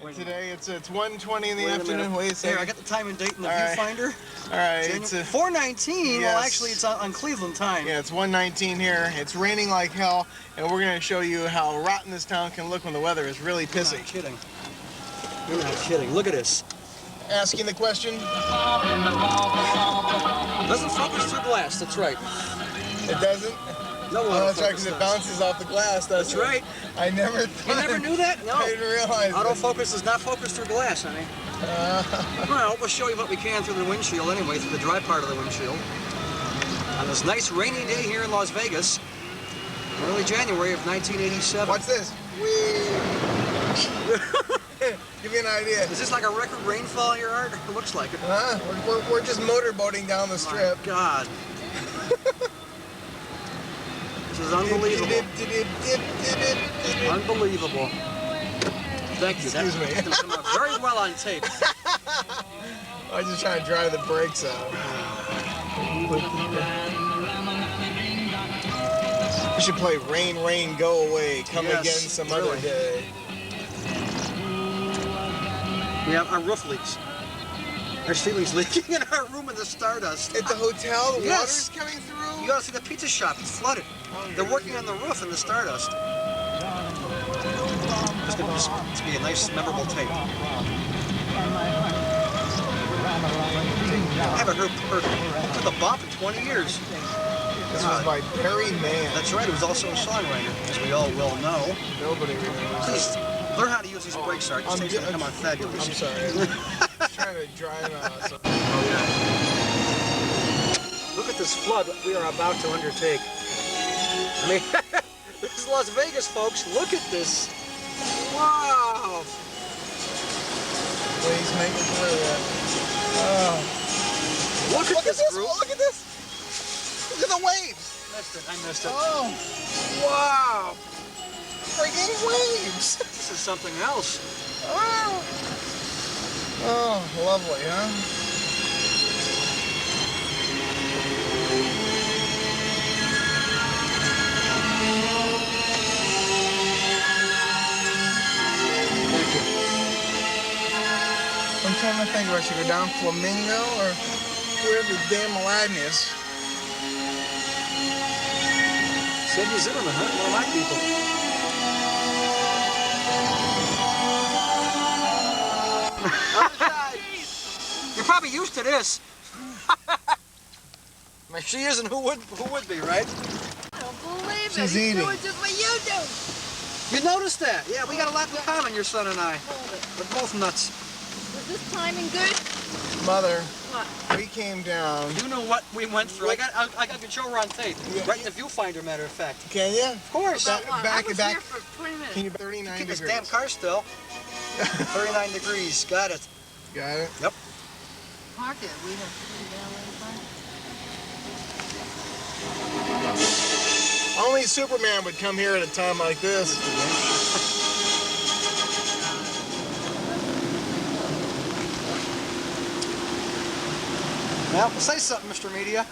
And today it's 1:20 in the afternoon. Wait a second. Here, I got the time and date in the viewfinder. All right. It's 4:19. Yes. Well, actually, it's on Cleveland time. Yeah, it's 1:19 here. It's raining like hell, and we're going to show you how rotten this town can look when the weather is really pissy. You're not kidding. You're not kidding. Look at this. Asking the question. Doesn't focus through glass. That's right. It doesn't? No, that's right, because it bounces off the glass. That's right. I never thought. You never knew that? No. I didn't realize. Autofocus does not focus through glass, honey. Well, we'll show you what we can through the windshield anyway, through the dry part of the windshield. On this nice rainy day here in Las Vegas, early January of 1987. What's this? Give me an idea. Is this like a record rainfall here, Art? It looks like it. We're just motorboating down the strip. My God. This is unbelievable. Unbelievable. Thank you. Excuse me. That's going to come out very well on tape. I was just trying to dry the brakes out. We should play Rain, Rain, Go Away, Come Again some other day. Yeah, our roof leaks. Our ceiling's leaking in our room in the Stardust. At the hotel, the water's coming through? You gotta see the pizza shop, it's flooded. They're working on the roof in the Stardust. It's gonna be a nice, memorable tape. I haven't heard the bop in 20 years. This was by Barry Mann. That's right, he was also a songwriter, as we all well know. Nobody remembers. Please, learn how to use these brakes, Art. These things are gonna come out fabulous. I'm sorry. I'm trying to drive out. Oh, yeah. Look at this flood we are about to undertake. I mean, this is Las Vegas, folks. Look at this. Wow. Please make it through. Look at this group. Look at this. Look at the waves. I missed it. Oh. Wow. Freaking waves. This is something else. Oh. Oh, lovely, huh? I'm trying to think if I should go down Flamingo or where the damn Aladdin is. Sidney Zimmerman, huh? One of my people. You're probably used to this. If she isn't, who would be, right? I don't believe it. She's He's eating. doing just what you do. You noticed that? Yeah, we got a lot in common, your son and I. We're both nuts. Was this timing good? Mother, What? we came down. You know what we went through. I got control on tape. Yeah. Right in the viewfinder, matter of fact. Can you? Of course. About what? I was back. here for 20 minutes. Can you 39 Keep degrees? this damn car still. 39 degrees. Got it. Got it? Yep. Park it. We have to do down there. Only Superman would come here at a time like this. Well, say something, Mr. Media.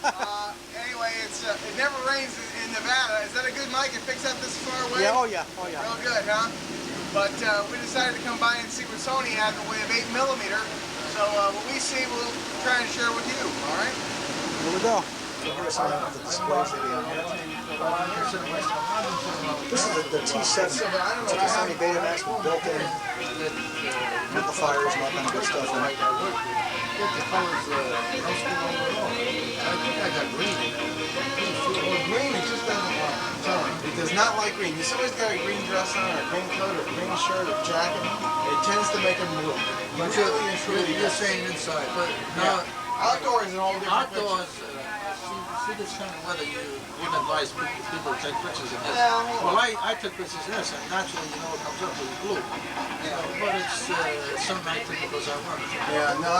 Anyway, it never rains in Nevada. Is that a good mic? It picks up this far away? Yeah, oh yeah, oh yeah. Real good, huh? But we decided to come by and see what Sony had in the way of 8mm. So what we see, we'll try and share with you, all right? Here we go. So here's some of the displays that we have here. This is the T7. It's like a Sony Betamax with built-in amplifiers and all kind of good stuff in it. Green, it just doesn't like. Tell me. It does not like green. If somebody's got a green dress on, or a green coat, or a green shirt, or jacket, it tends to make them move. But you're saying inside. But No, outdoors is an all different outdoors, see this kind of weather, you wouldn't advise people to take pictures of this. Yeah, Well, I took pictures of this, and naturally, you know what comes up with blue. But it's something I think because I want it. Yeah, no,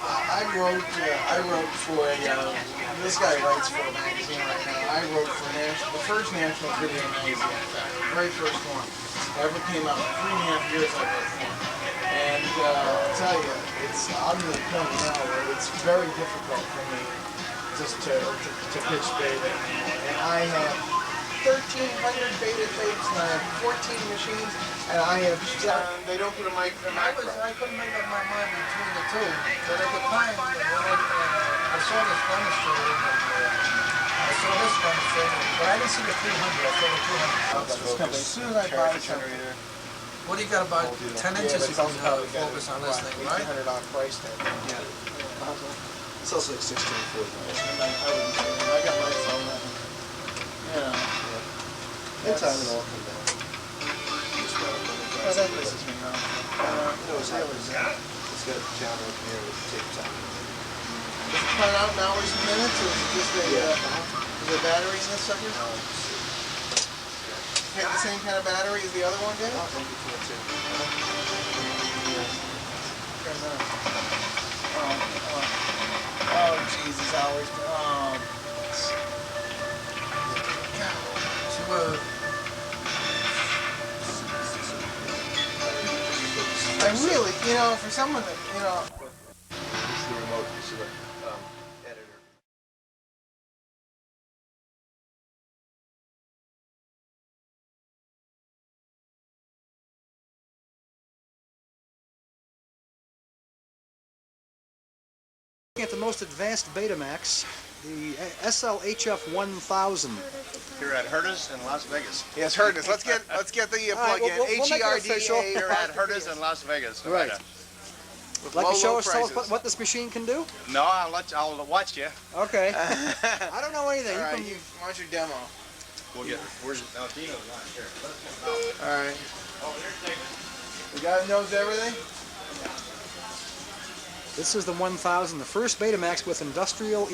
I wrote for a, this guy writes for a magazine right now. I wrote for the first National Video magazine, in fact, the very first one. Ever came out in 3.5 years I wrote for. And I'll tell you, I'm to the point now where it's very difficult for me just to pitch beta. And I have 1,300 beta tapes and I have 14 machines. And they don't put a macro. I couldn't make up my mind between the two, but at the time when I saw this demonstrator, but I didn't see the 300. I saw the 200. As soon as I buy something, What do you got about 10 inches you can focus on this thing, right? $1,800 price tag. Yeah. It's also like 1640. I got my phone. In time it'll all come down. Oh, that pisses me off. No, it's not. It's got a channel up here with tapes on it. Does it count out in hours and minutes, or is it just a, is there battery in this sucker? Have the same kind of battery as the other one did? I think it's one too. Fair enough. Oh, Jesus, hours. I really, for someone that, This is the remote. This is the editor. Looking at the most advanced Betamax, the SLHF 1000. Here at Herdes in Las Vegas. yes, heard this. Let's get the All right, plug-in. we'll make it official. HERDA. Here at Herdes in Las Vegas. Right. Nevada. With Like to low, show low us, tell us prices. what this machine can do? No, I'll watch you. Okay. I don't know anything. All right, You you want your demo. We'll get. Where's no Dino's not here. All right. The guy knows everything? This is the 1000, the first Betamax with industrial,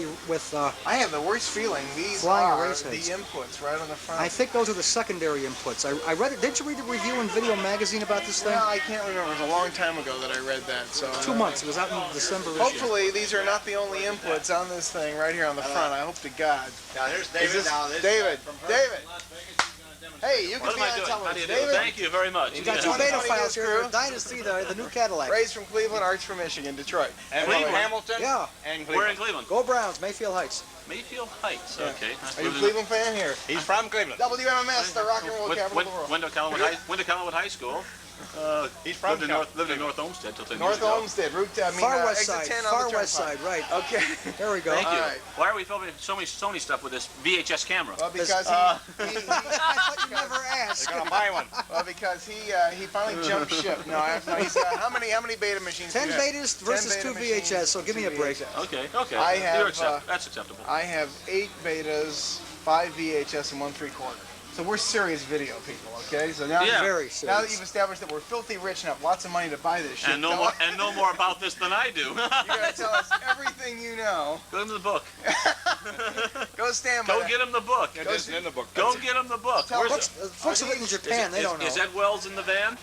I have the worst feeling. These Flying are erase the heads. inputs right on the front. I think those are the secondary inputs. I read it. Didn't you read the review in Video Magazine about this thing? Well, I can't remember. It was a long time ago that I read that. So 2 months. It was out in December issue. hopefully these are not the only inputs on this thing right here on the front. I hope to God. Now here's Is David. this Now this David? from David. Las Vegas. He's gonna demonstrate. Hey, you can What be am I on doing? How do television. you do? David, Thank you very much. You got Yeah. two beta Tony files Disc here. Crew. Dynasty, the new Cadillac. Ray's from Cleveland, Art's from Michigan, Detroit. And Cleveland. Hamilton. Yeah. And We're in Cleveland. Cleveland. Go Browns, Mayfield Heights. Mayfield Heights. Yeah. Okay. Are you a Cleveland fan here? He's from Cleveland. WMMS, the rock and roll capital of the world. Went to Collinwood High School. He's from Lived in North Olmsted till 10 years North ago. Olmsted, Far west exit side. 10 on the Far west turnpike. side, right. Okay. There we go. Thank you. All right. Why are we filming so many Sony stuff with this VHS camera? Well, because I thought you never asked. Gonna buy one. because he finally jumped ship. No, he's how many beta machines? 10 do you have? betas versus 10 2 beta machines, VHS, so give me a 2 break. VHS. Okay. I have, That's acceptable. I have 8 betas, 5 VHS, and 1 3/4. So we're serious video people, okay? So now, Yeah. Very now that serious. you've established that we're filthy rich and have lots of money to buy this shit, And no more about this than I do. you gotta tell us everything you know. Go give him the book. Go stand by Go that. get him the book. It isn't in the book. Go get him the book. Tell Where's books- it? Folks are written in Japan, they don't know. Is Ed Wells in the van?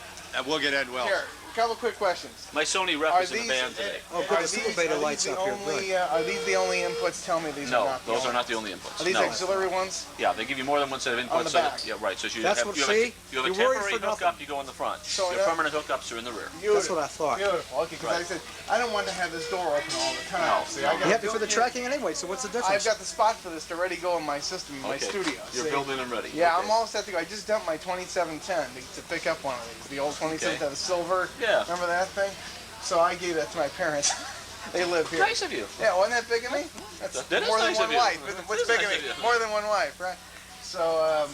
We'll get Ed Wells. Here, a couple quick questions. My Sony rep Are is in the these, van today. Oh, good, the super beta lights up here, are these the only inputs? Tell me these are No, not the those only. are not the only inputs. Are these No. auxiliary ones? Yeah, they give you more than one set of inputs. On the so that- back. yeah, right. So you That's have, what- you have, see? a, you have a You're worried temporary for hookup, you go in the front. So Your now- permanent hookups are in the rear. That's what I thought. Beautiful. Okay, because I said I don't want to have this door open all the time. No, See, no. I got You have to for the built-in- tracking anyway, so what's the difference? I've got the spot for this to ready go in my system, in my Okay. studio. You're see? built in and ready. Yeah, Okay. I'm all set to go. I just dumped my 2710 to pick up one of these. The old 2710, the silver. Yeah. Remember that thing? So I gave that to my parents. They live here. Nice of you. Yeah, wasn't that big of me? That's That is more than nice one of you. wife. That What's is big nice of me? of you. More than one wife, right? So,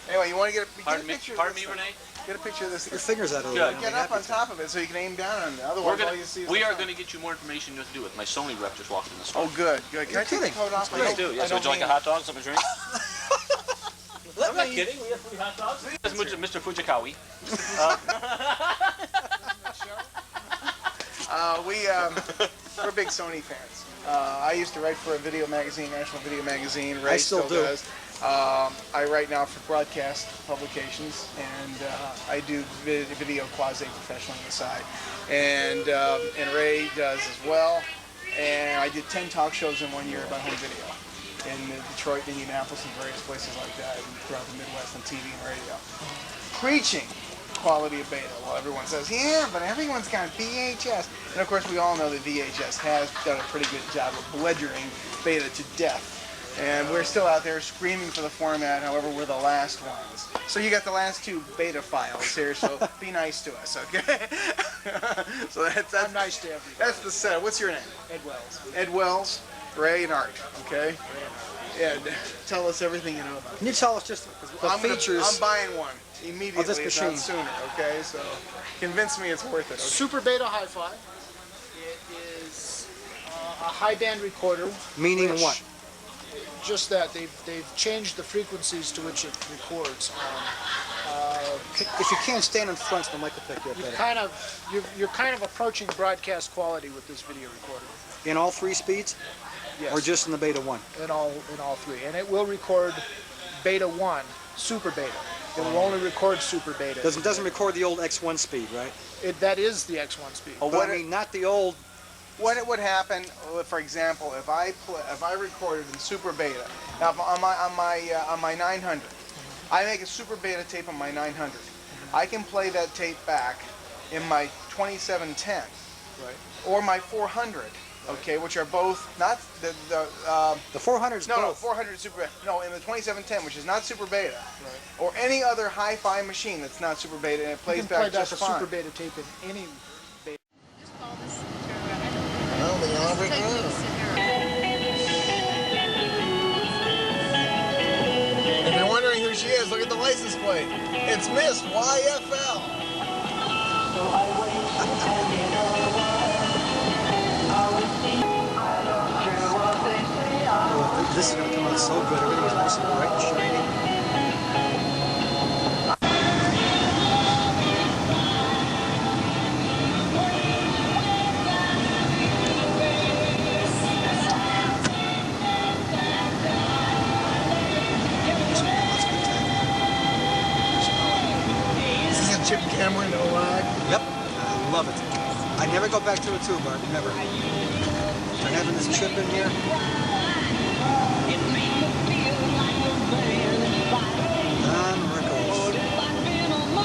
anyway, you want to get a Pardon picture me, of this thing? Renee? Get a picture of this. Your fingers out of the Good. way. Get up on top of it so you can aim down on it. Otherwise, all you see is We the are front. going to get you more information what to do with. My Sony rep just walked in the store. Oh, good, good. Can You're I take kidding. the coat off? Please do. Yes. Would you like a hot dog, something to drink? I'm not kidding. We have free hot dogs. That's Mr. Fujikawa. We're big Sony fans. I used to write for a video magazine, National Video Magazine. Ray I still do. does. I write now for broadcast publications, and I do video quasi-professional on the side. And Ray does as well. And I did 10 talk shows in 1 year about home video in Detroit, Indianapolis, and various places like that, and throughout the Midwest on TV and radio. Preaching quality of beta. Well, everyone says, yeah, but everyone's got VHS. And of course, we all know that VHS has done a pretty good job of bludgeoning beta to death. And we're still out there screaming for the format, however, we're the last ones. So you got the last 2 beta files here, so be nice to us, okay? So that's I'm nice to everybody. that's the set. What's your name? Ed Wells. Ed Wells, Ray and Art, okay? Ed, tell us everything you know about it. Can you tell us just the features? I'm buying one immediately, this if machine. not sooner, okay? So convince me it's worth it, okay? Super Beta Hi-Fi. It is a high band recorder. Meaning which- what? Just that they've changed the frequencies to which it records. If you can't stand in front, the mic will pick you up better. You're kind of approaching broadcast quality with this video recorder. In all 3 speeds, Yes. or just in the beta 1? in all 3, and it will record Beta 1, Super Beta. It will only record Super Beta. Doesn't record the old X1 speed, right? That is the X1 speed. Oh, But I mean, not the old. What it would happen, for example, if I recorded in Super Beta, now on my 900, I make a Super Beta tape on my 900. I can play that tape back in my 2710, Right. or my 400, okay, which are both not the The 400's no both. 400 Super no in the 2710, which is not Super Beta, Right. or any other hi-fi machine that's not Super Beta, and it You plays can play back back just a fine. Super Beta tape in any beta. Just call this Sarah. Well, they all Take record. Lisa Sarah. If you're wondering who she is, look at the license plate. It's Miss YFL. This is going to come out so good. Everything's nice and bright and shiny. This is a Chip Cameron, no lag. Yep, I love it. I never go back to a tube, Art, never. They're having this chip in here. Don Rickles.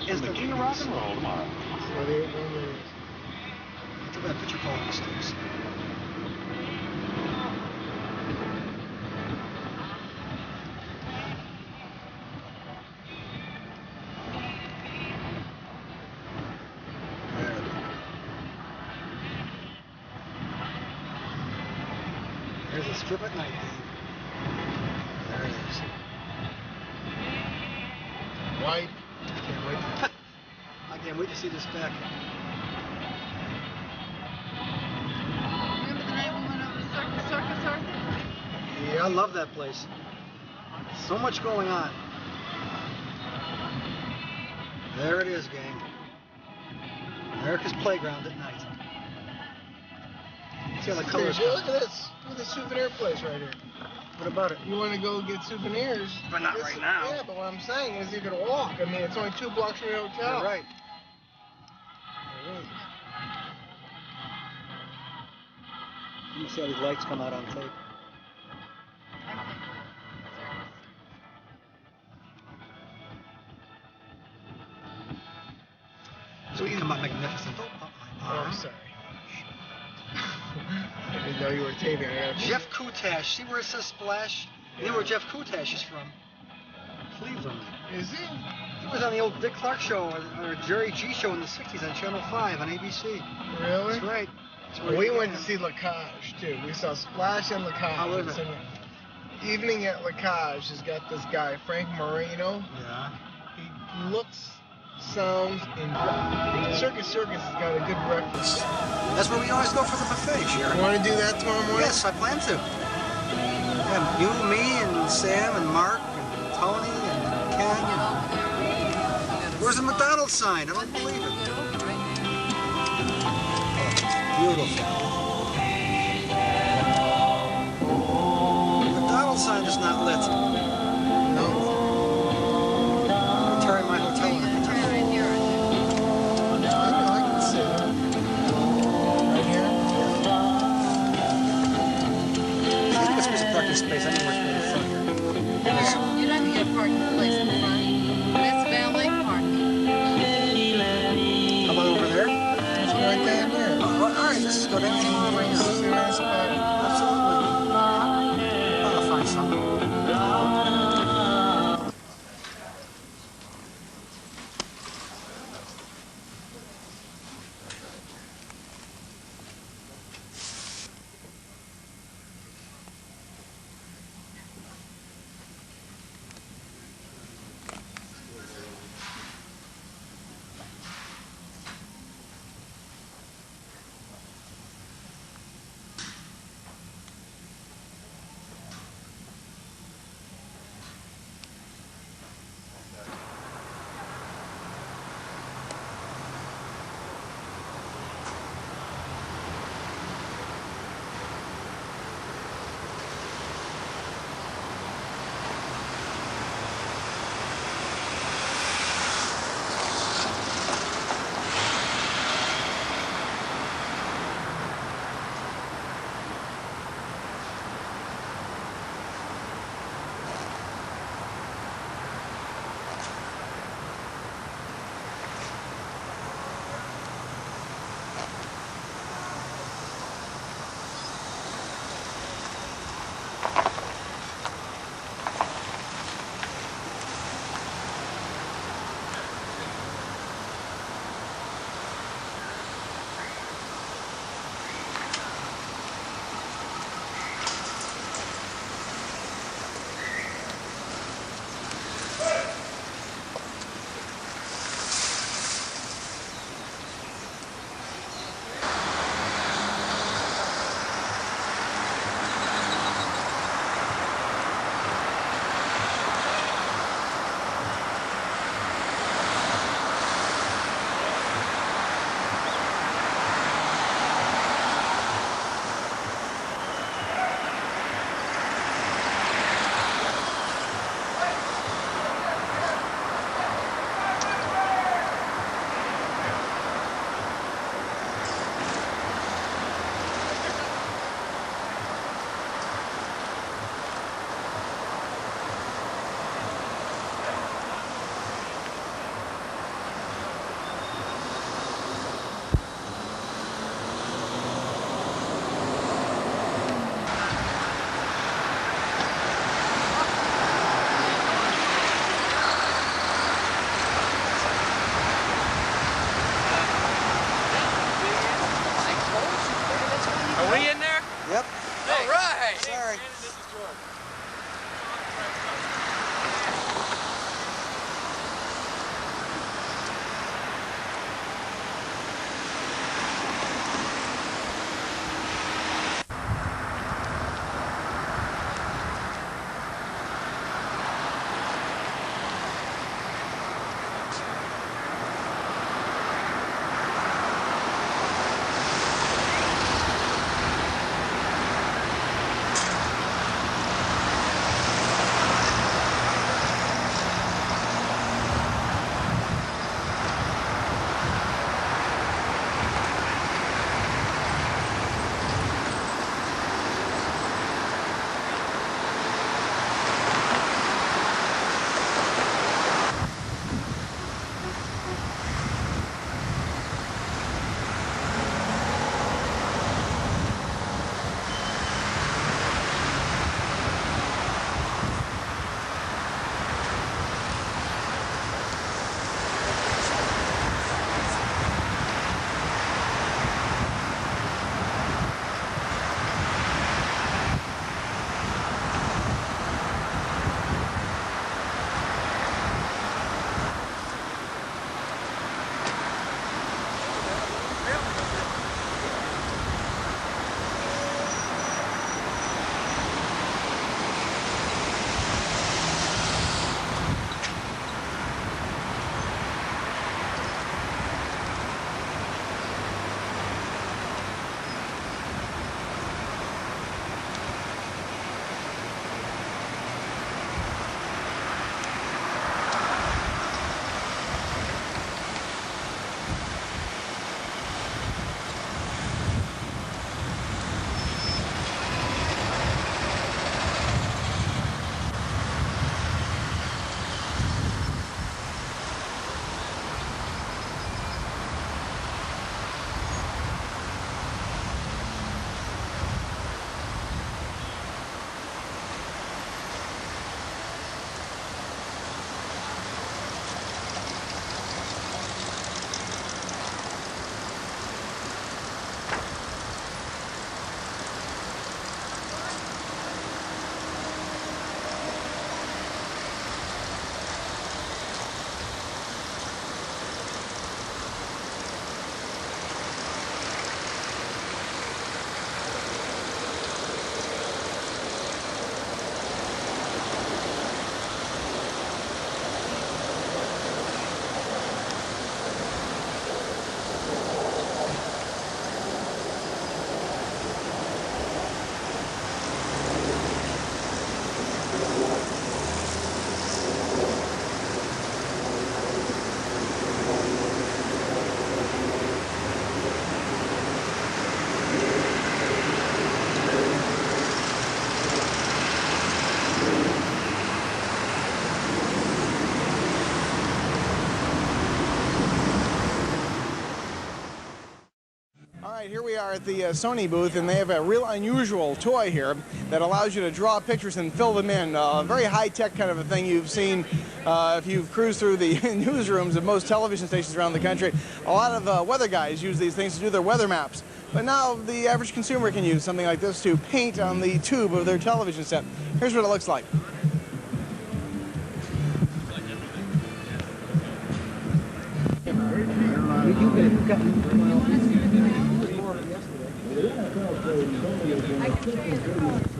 Is the king of rock and roll tomorrow? Look at that picture called Mistakes. There's a strip at night, Dave. There it is. White. Can't wait. I can't wait to see this back. Remember the night we went over to Circus Arthur? Yeah, I love that place. So much going on. There it is, gang. America's Playground at night. See how the colors Look come. at this. Look at the souvenir place right here. What about it? You want to go get souvenirs? But not right now. Yeah, but what I'm saying is you could walk. I mean, it's only 2 blocks from your hotel. You're right. Let me see how these lights come out on tape. So we come out magnificent. Oh, I'm sorry. I didn't know you were taping. I gotta- Jeff Kutash. See where it says Splash? You know where Jeff Kutash is from? Cleveland. Is he? He was on the old Dick Clark show or Jerry G show in the 60s on Channel 5 on ABC. Really? That's right. That's where We he went to was. see Lacage too. We saw Splash and Lacage. How is It's it? in- Evening at Lacage has got this guy, Frank Marino. Yeah. He looks, sounds, and Circus has got a good breakfast. That's where we always go for the buffet, You Sharon. want to do that tomorrow morning? Yes, I plan to. Yeah, you, me, and Sam, and Mark, and Tony, and Ken. And... Where's the McDonald's sign? I don't believe it. Beautiful. The McDonald's sign is not lit. No. I'm tearing my hotel Okay, apart. turn right here. I know, I can see it. Right here? If you give us a parking space, I know where it's in the front here. You're not gonna get a parking place in the front. That's valet parking. go down anymore over here? Serious about it? Absolutely. I'll find some. Are we in there? Yep. All right. Sorry. This is George. are at the Sony booth, and they have a real unusual toy here that allows you to draw pictures and fill them in. Very high-tech kind of a thing you've seen if you've cruised through the newsrooms of most television stations around the country. A lot of weather guys use these things to do their weather maps. But now the average consumer can use something like this to paint on the tube of their television set. Here's what it looks like.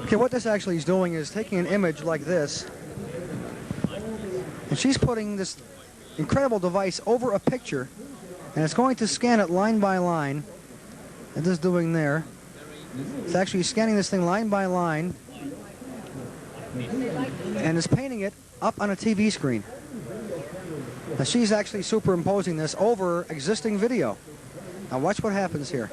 Okay, what this actually is doing is taking an image like this, and she's putting this incredible device over a picture, and it's going to scan it line by line. And this is doing there. It's actually scanning this thing line by line, and is painting it up on a TV screen. Now she's actually superimposing this over existing video. Now watch what happens here.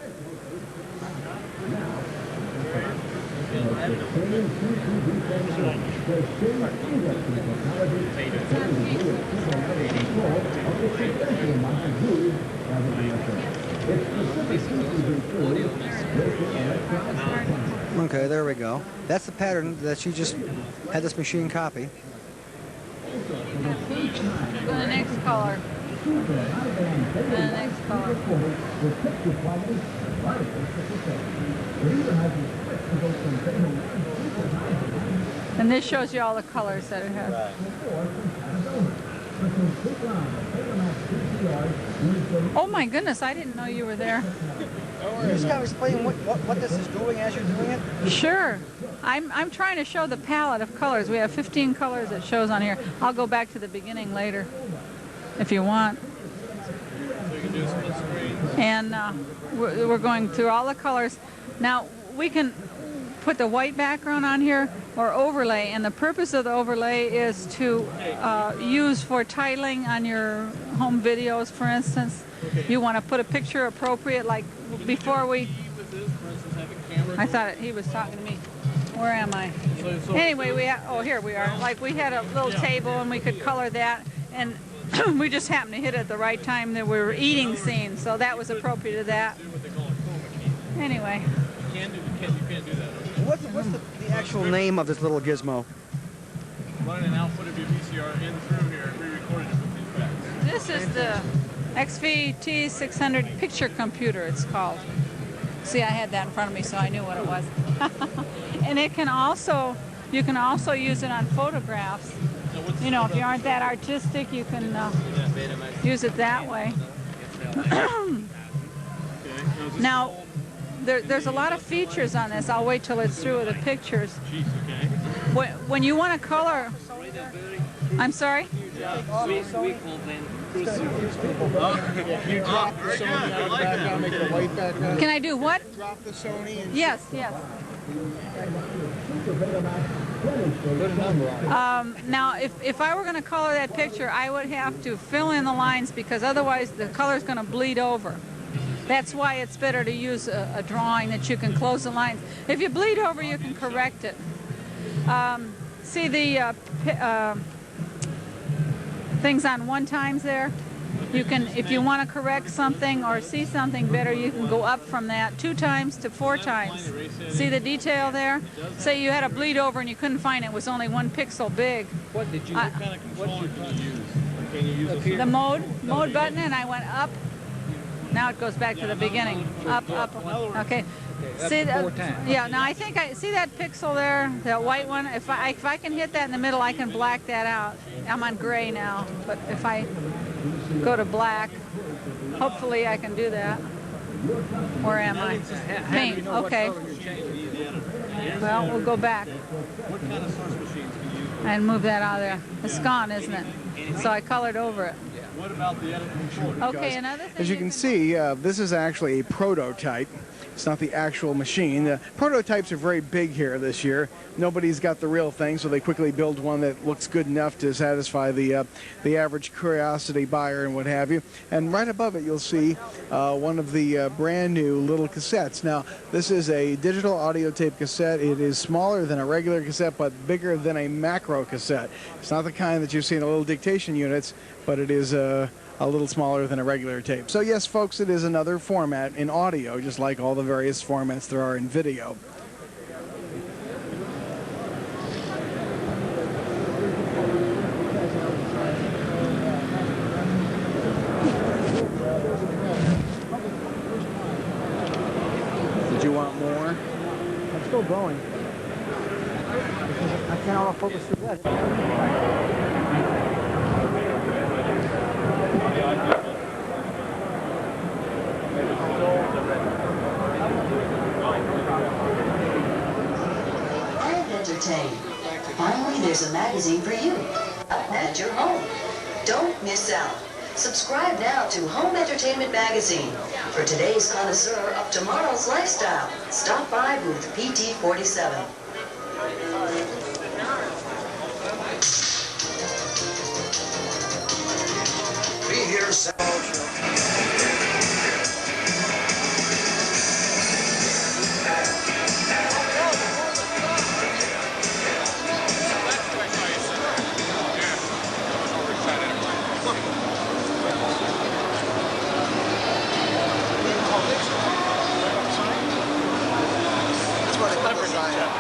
Okay, there we go. That's the pattern that she just had this machine copy. Go to the next color. Go to the next color. And this shows you all the colors that it has. Oh my goodness, I didn't know you were there. You just kind of explain what this is doing as you're doing it? Sure. I'm trying to show the palette of colors. We have 15 colors it shows on here. I'll go back to the beginning later if you want. And we're going through all the colors. Now we can put the white background on here or overlay, and the purpose of the overlay is to use for titling on your home videos, for instance. You want to put a picture appropriate, like before we... I thought he was talking to me. Where am I? Anyway, oh, here we are. Like we had a little table and we could color that, and we just happened to hit it at the right time that we were eating scenes, so that was appropriate to that. Anyway. You can't do that. What's the actual name of this little gizmo? Running an output of your VCR in through here and re-recorded it with these backs. This is the XVT600 picture computer, it's called. See, I had that in front of me, so I knew what it was. And it can also, you can also use it on photographs. You know, if you aren't that artistic, you can use it that way. Now, there's a lot of features on this. I'll wait till it's through with the pictures. When you want to color... I'm sorry? You drop the Sony out of the background, make it a white background. Can I do what? Drop the Sony and... Yes. Now, if I were going to color that picture, I would have to fill in the lines because otherwise the color's going to bleed over. That's why it's better to use a drawing that you can close the lines. If you bleed over, you can correct it. See the things on 1x there? You can, if you want to correct something or see something better, you can go up from that 2x to 4x. See the detail there? Say you had a bleed over and you couldn't find it. It was only 1 pixel big. What kind of controller can you use? Can you use the mode button, and I went up. Now it goes back to the beginning. Up. Okay. See that? Yeah. Now I think I see that pixel there, that white one. If I can hit that in the middle, I can black that out. I'm on gray now, but if I go to black, hopefully I can do that. Where am I? Paint. Okay. Well, we'll go back. What kind of source machines can you use? And move that out of there. It's gone, isn't it? So I colored over it. What about the editing controller? Okay, another thing. As you can see, this is actually a prototype. It's not the actual machine. The prototypes are very big here this year. Nobody's got the real thing, so they quickly build one that looks good enough to satisfy the average curiosity buyer and what have you. And right above it, you'll see one of the brand new little cassettes. Now, this is a digital audio tape cassette. It is smaller than a regular cassette, but bigger than a macro cassette. It's not the kind that you see in the little dictation units, but it is a a little smaller than a regular tape. So yes, folks, it is another format in audio, just like all the various formats there are in video. Did you want more? I'm still going. I can't autofocus through that. And entertain. Finally, there's a magazine for you at your home. Don't miss out. Subscribe now to Home Entertainment Magazine. For today's connoisseur of tomorrow's lifestyle, stop by booth PT47. Be here, That's why they put the sign up.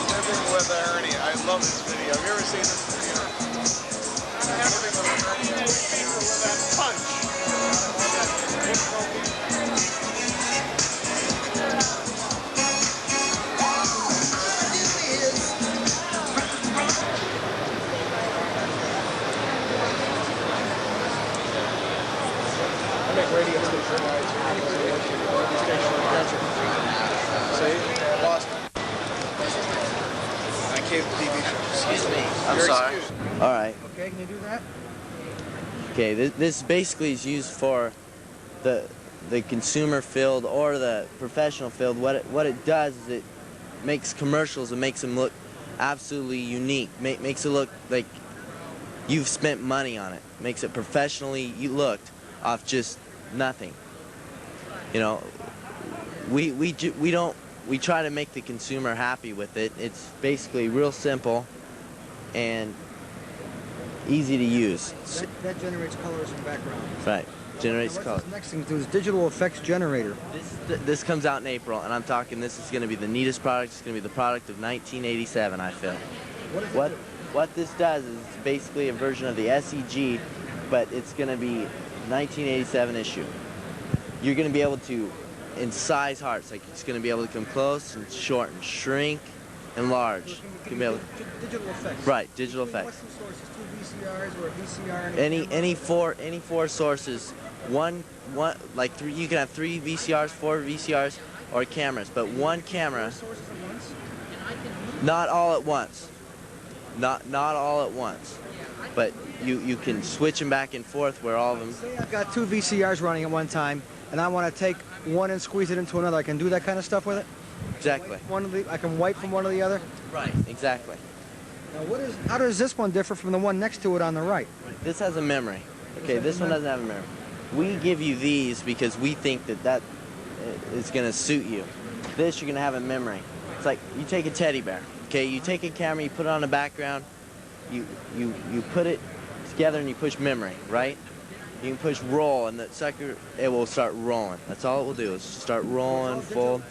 Living with Ernie. I love this video. Have you ever seen this video? Living with Ernie. With that punch. I make radio station rides. See? Lost. I came to TV show. Excuse me. I'm You're sorry. excused. All right. Okay, can you do that? Okay, this basically is used for the consumer field or the professional field. What it does is it makes commercials and makes them look absolutely unique. Makes it look like you've spent money on it. Makes it professionally looked off just nothing. You know, we try to make the consumer happy with it. It's basically real simple and easy to use. That generates colors and backgrounds. Right, generates Now, color. what's this next thing to do is digital effects generator. This comes out in April, and I'm talking this is going to be the neatest product. It's going to be the product of 1987, I feel. What this does is it's basically a version of the SEG, but it's going to be 1987 issue. You're going to be able to, in size hearts, like it's going to be able to come close and short and shrink and large. Digital effects. Right, digital effects. What's the sources? 2 VCRs or a VCR? And Any four sources. One like three. You can have 3 VCRs, 4 VCRs, or cameras. But one camera. sources at once? Not all at once. Not all at once. But you can switch them back and forth where all of them. Say I've got 2 VCRs running at one time, and I want to take one and squeeze it into another. I can do that kind of stuff with it? Exactly. I can wipe from one to the other? Right. Exactly. Now, how does this one differ from the one next to it on the right? This has a memory. Okay, this one doesn't have a memory. We give you these because we think that is going to suit you. This, you're going to have a memory. It's like you take a teddy bear. Okay, you take a camera, you put it on a background, you put it together and you push memory, right? You can push roll and the sucker, it will start rolling. That's all it will do is start rolling full.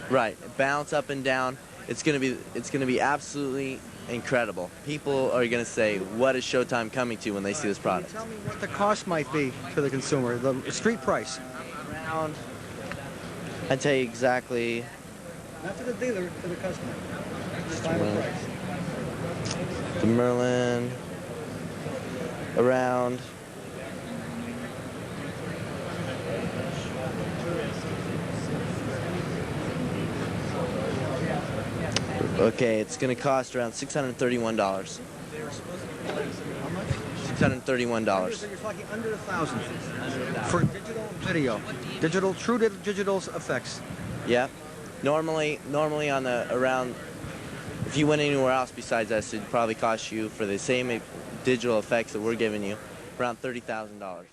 Right, bounce up and down. It's gonna be absolutely incredible. People are gonna say, "What is Showtime coming to?" when they see this product. Tell me what the cost might be to the consumer, the street price. Around, I tell you exactly. Not to the dealer, to the customer. The final price. The Merlin around. Okay, it's going to cost around $631. $631. So you're talking under $1,000 for digital video, true digital effects. Yeah. Normally on the around. If you went anywhere else besides us, it'd probably cost you for the same digital effects that we're giving you around $30,000.